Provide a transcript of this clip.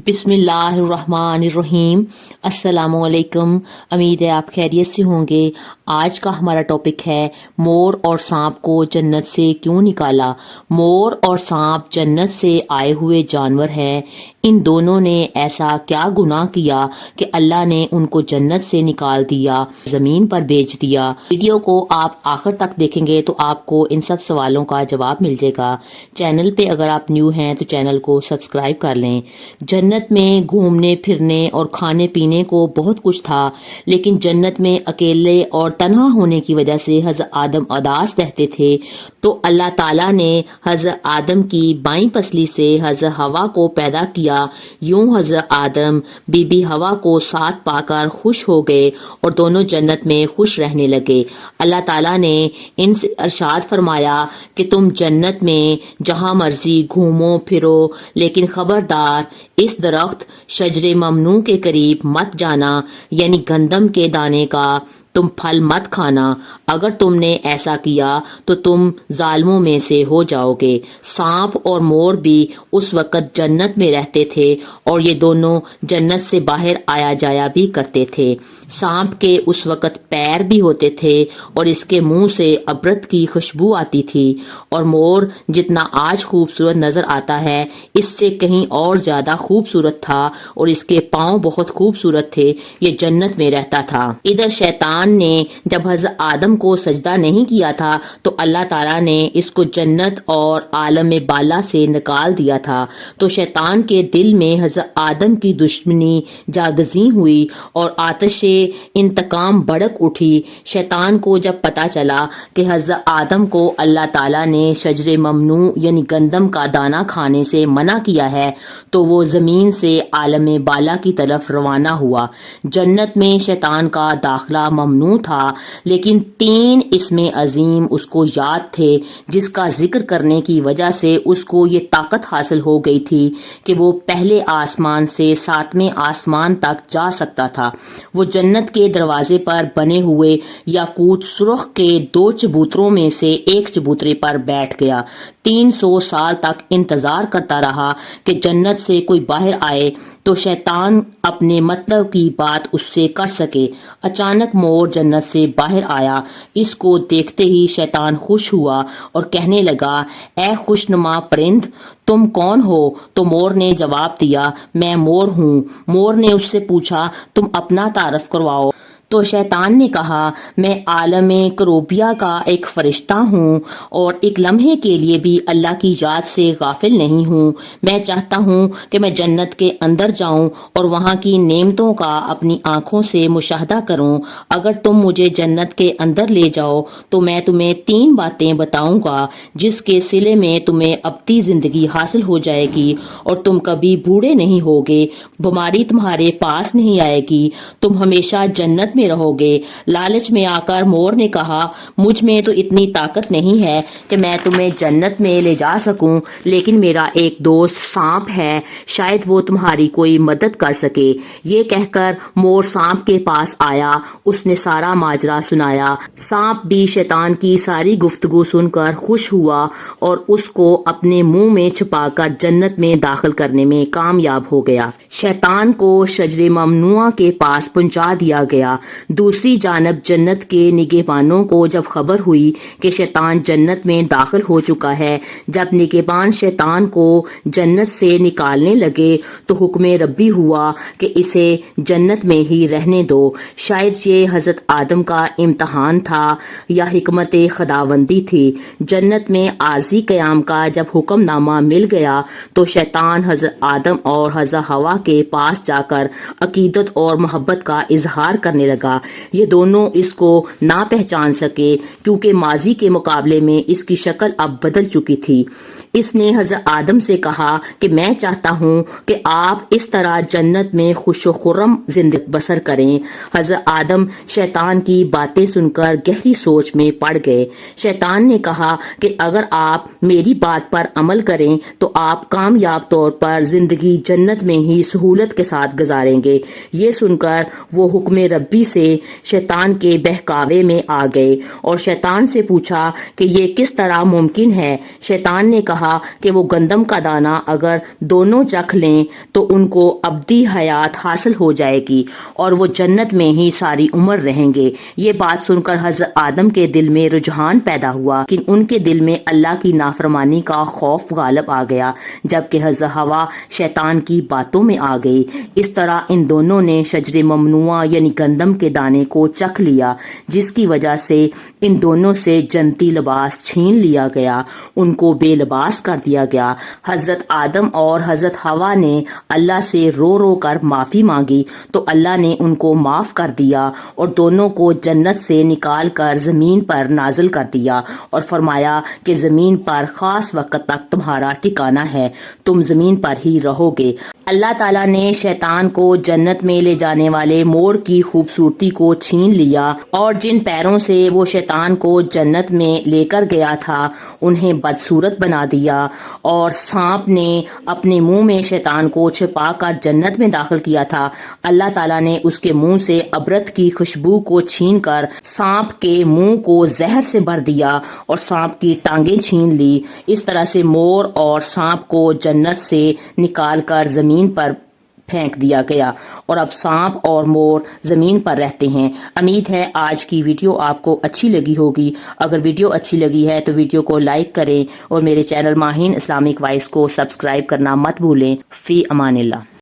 बिस्मिल्लाहिर्रहमानिर्रहीम। अस्सलामु अलैकुम। उम्मीद है आप खैरियत से होंगे। आज का हमारा टॉपिक है मोर और सांप को जन्नत से क्यों निकाला। मोर और सांप जन्नत से आए हुए जानवर हैं। इन दोनों ने ऐसा क्या गुनाह किया कि अल्लाह ने उनको जन्नत से निकाल दिया, जमीन पर बेच दिया। वीडियो को आप आखिर तक देखेंगे तो आपको इन सब सवालों का जवाब मिल जाएगा। चैनल पे अगर आप न्यू हैं तो चैनल को सब्सक्राइब कर लें। जन्नत में घूमने फिरने और खाने पीने को बहुत कुछ था, लेकिन जन्नत में अकेले और तन्हा होने की वजह से हज़रत आदम उदास रहते थे। तो अल्लाह ताला ने हज़रत आदम की बाईं पसली से हज़रत हवा को पैदा किया। यूं हज़रत आदम बीबी हवा को साथ पाकर खुश हो गए और दोनों जन्नत में खुश रहने लगे। अल्लाह ताला ने इनसे इरशाद फरमाया कि तुम जन्नत में जहां मर्जी घूमो फिरो, लेकिन खबरदार इस दरख्त शजरे ममनू के करीब मत जाना, यानी गंदम के दाने का तुम फल मत खाना। अगर तुमने ऐसा किया तो तुम जालिमों में से हो जाओगे। सांप और मोर भी उस वक़्त जन्नत में रहते थे और ये दोनों जन्नत से बाहर आया जाया भी करते थे। सांप के उस वक़्त पैर भी होते थे और इसके मुंह से अबरत की खुशबू आती थी, और मोर जितना आज खूबसूरत नजर आता है इससे कहीं और ज्यादा खूबसूरत था और इसके पांव बहुत खूबसूरत थे। ये जन्नत में रहता था। इधर शैतान ने जब हज़रत आदम को सजदा नहीं किया था तो अल्लाह ताला ने इसको जन्नत और आलम बाला से निकाल दिया था। तो शैतान के दिल में हज़रत आदम की दुश्मनी जागज़ी हुई और आतिश इंतकाम भड़क उठी। शैतान को जब पता चला कि हज़रत आदम को अल्लाह ताला ने शजरे ममनू यानी गंदम का दाना खाने से मना किया है, तो वो जमीन से आलम बाला की तरफ रवाना हुआ। जन्नत में शैतान का दाखला ममनू था, लेकिन 3 इसमें अजीम उसको याद थे, जिसका जिक्र करने की वजह से उसको ये ताकत हासिल हो गई थी कि वो पहले आसमान से 7वें आसमान तक जा सकता था। वो जन्नत के दरवाजे पर बने हुए याकूत सुर्ख के 2 चबूतरों में से एक चबूतरे पर बैठ गया। 300 साल तक इंतजार करता रहा कि जन्नत से कोई बाहर आए तो शैतान अपने मतलब की बात उससे कर सके। अचानक मोर जन्नत से बाहर आया। इसको देखते ही शैतान खुश हुआ और कहने लगा, ए खुशनुमा परिंद, तुम कौन हो? तो मोर ने जवाब दिया, मैं मोर हूँ। मोर ने उससे पूछा, तुम अपना तारफ करवाओ। तो शैतान ने कहा, मैं आलमे करोबिया का एक फरिश्ता हूँ और एक लम्हे के लिए भी अल्लाह की याद से गाफिल नहीं हूँ। मैं चाहता हूँ कि मैं जन्नत के अंदर जाऊँ और वहाँ की नेमतों का अपनी आंखों से मुशाहदा करूँ। अगर तुम मुझे जन्नत के अंदर ले जाओ तो मैं तुम्हें 3 बातें बताऊँगा, जिसके सिले में तुम्हें अबदी जिंदगी हासिल हो जाएगी और तुम कभी बूढ़े नहीं होगे, बीमारी तुम्हारे पास नहीं आएगी, तुम हमेशा जन्नत में रहोगे। लालच में आकर मोर ने कहा, मुझ में तो इतनी ताकत नहीं है कि मैं तुम्हें जन्नत में ले जा सकूं, लेकिन मेरा एक दोस्त सांप है, शायद वो तुम्हारी कोई मदद कर सके। ये कहकर मोर सांप के पास आया। उसने सारा माजरा सुनाया। सांप भी शैतान की सारी गुफ्तगू सुनकर खुश हुआ और उसको अपने मुंह में छुपाकर जन्नत में दाखिल करने में कामयाब हो गया। शैतान को शजरे ममनुआ के पास पहुंचा दिया गया। दूसरी जानब जन्नत के निगहबानों को जब खबर हुई कि शैतान जन्नत में दाखिल हो चुका है, जब निगहबान शैतान को जन्नत से निकालने लगे तो हुक्म रब्बी हुआ कि इसे जन्नत में ही रहने दो। शायद ये हजरत आदम का इम्तहान था या हिकमत खुदावंदी थी। जन्नत में आर्जी क़याम का जब हुक्मनामा मिल गया तो शैतान हजरत आदम और हजरत हवा के पास जाकर अकीदत और मोहब्बत का इजहार करने लगा। ये दोनों इसको ना पहचान सके क्योंकि माजी के मुकाबले में इसकी शक्ल अब बदल चुकी थी। इसने हजरत आदम से कहा कि मैं चाहता हूँ कि आप इस तरह जन्नत में खुश खुर्रम जिंदगी बसर करें। हजरत आदम शैतान की बातें सुनकर गहरी सोच में पड़ गए। शैतान ने कहा कि अगर आप मेरी बात पर अमल करें तो आप कामयाब तौर पर जिंदगी जन्नत में ही सहूलत के साथ गुजारेंगे। ये सुनकर वो हुक्म रब्बी से शैतान के बहकावे में आ गए और शैतान से पूछा कि ये किस तरह मुमकिन है। शैतान ने कहा کہا کہ وہ گندم کا دانہ اگر دونوں چکھ لیں تو ان کو ابدی حیات حاصل ہو جائے گی اور وہ جنت میں ہی ساری عمر رہیں گے۔ یہ بات سن کر حضرت آدم کے دل میں رجحان پیدا ہوا کہ ان کے دل میں اللہ کی نافرمانی کا خوف غالب آ گیا، جبکہ حضرت حوا شیطان کی باتوں میں آ گئی۔ اس طرح ان دونوں نے شجر ممنوعہ یعنی گندم کے دانے کو چکھ لیا، جس کی وجہ سے ان دونوں سے جنتی لباس چھین لیا گیا، ان کو بے لباس کر دیا گیا۔ حضرت آدم اور حضرت حوا نے اللہ سے رو رو کر معافی مانگی تو اللہ نے ان کو معاف کر دیا اور دونوں کو جنت سے نکال کر زمین پر نازل کر دیا اور فرمایا کہ زمین پر خاص وقت تک تمہارا ٹھکانہ ہے، تم زمین پر ہی رہو گے۔ اللہ تعالیٰ نے شیطان کو جنت میں لے جانے والے مور کی خوبصورتی کو چھین لیا اور جن پیروں سے وہ شیطان کو جنت میں لے کر گیا تھا انہیں بدصورت بنا دیا، اور سانپ نے اپنے منہ میں شیطان کو چھپا کر جنت میں داخل کیا تھا۔ اللہ تعالیٰ نے اس کے منہ سے عبرت کی خوشبو کو چھین کر سانپ کے منہ کو زہر سے بھر دیا اور سانپ کی ٹانگیں چھین لی۔ اس طرح سے مور اور سانپ کو جنت سے نکال کر زمین پر پھینک دیا گیا اور اب سانپ اور مور زمین پر رہتے ہیں۔ امید ہے آج کی ویڈیو آپ کو اچھی لگی ہوگی۔ اگر ویڈیو اچھی لگی ہے تو ویڈیو کو لائک کریں اور میرے چینل ماہین اسلامک وائس کو سبسکرائب کرنا مت بھولیں۔ فی امان اللہ۔